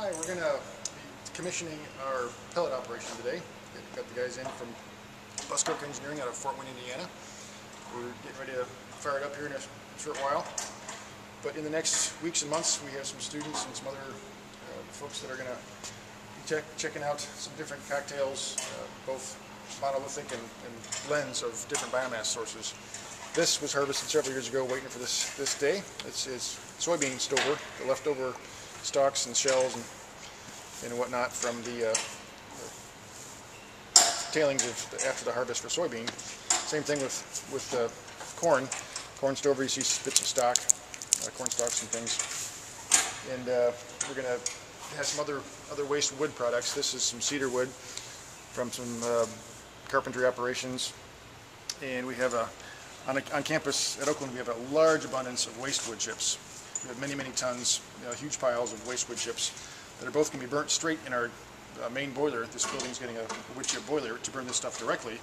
Hi, we're going to be commissioning our pellet operation today. We've got the guys in from Comissioning Engineering out of Fort Wayne, Indiana. We're getting ready to fire it up here in a short while. But in the next weeks and months, we have some students and some other folks that are going to be checking out some different cocktails, both monolithic and blends of different biomass sources. This was harvested several years ago, waiting for this day. It's soybean stover, the leftover stalks and shells and whatnot from the tailings after the harvest for soybean. Same thing with corn. Corn stover, you see bits of stock, corn stalks and things. And we're going to have some other waste wood products. This is some cedar wood from some carpentry operations. And we have on campus at Oakland, we have a large abundance of waste wood chips. We have many tons, huge piles of waste wood chips that are both going to be burnt straight in our main boiler. This building's getting a wood chip boiler to burn this stuff directly.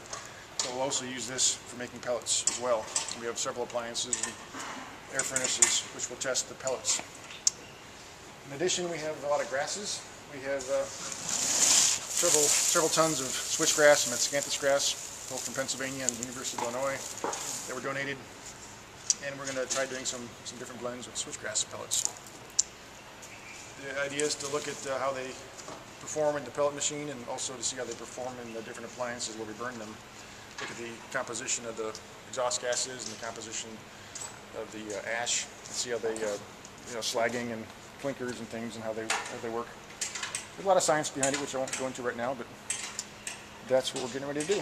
So we'll also use this for making pellets as well. We have several appliances and air furnaces which will test the pellets. In addition, we have a lot of grasses. We have several tons of switchgrass and miscanthus grass, both from Pennsylvania and the University of Illinois, that were donated. And we're going to try doing some different blends with switchgrass pellets. The idea is to look at how they perform in the pellet machine and also to see how they perform in the different appliances where we burn them. Look at the composition of the exhaust gases and the composition of the ash, and see how they, slagging and clinkers and things and how they work. There's a lot of science behind it which I won't go into right now, but that's what we're getting ready to do.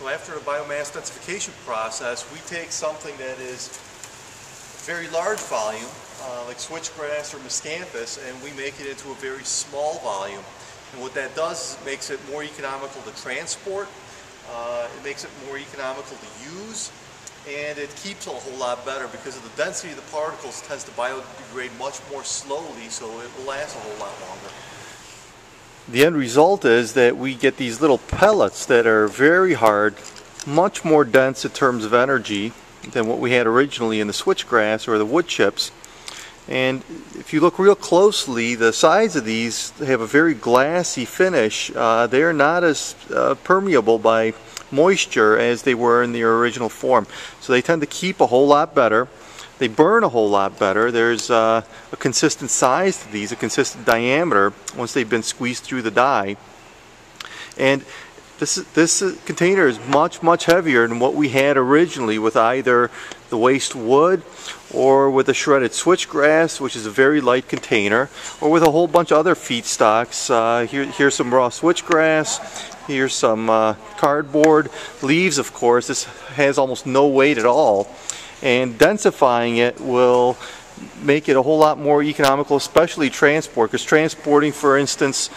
After the biomass densification process, we take something that is very large volume, like switchgrass or miscanthus, and we make it into a very small volume. And what that does is it makes it more economical to transport, it makes it more economical to use, and it keeps a whole lot better because of the density of the particles tends to biodegrade much more slowly, so it will last a whole lot longer. The end result is that we get these little pellets that are very hard, much more dense in terms of energy than what we had originally in the switchgrass or the wood chips. And if you look real closely, the sides of these have a very glassy finish. They are not as permeable by moisture as they were in their original form. So they tend to keep a whole lot better. They burn a whole lot better. There's a consistent size to these, a consistent diameter once they've been squeezed through the die. And this container is much heavier than what we had originally with either the waste wood or with the shredded switchgrass, which is a very light container, or with a whole bunch of other feedstocks. Here's some raw switchgrass. Here's some cardboard. Leaves, of course. This has almost no weight at all. And densifying it will make it a whole lot more economical, especially transport, because transporting, for instance,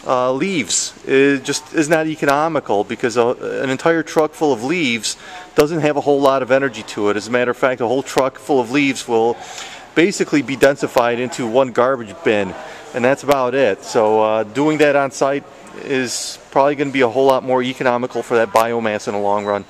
leaves is not economical, because an entire truck full of leaves doesn't have a whole lot of energy to it. As a matter of fact, a whole truck full of leaves will basically be densified into one garbage bin, and that's about it. So doing that on site is probably going to be a whole lot more economical for that biomass in the long run.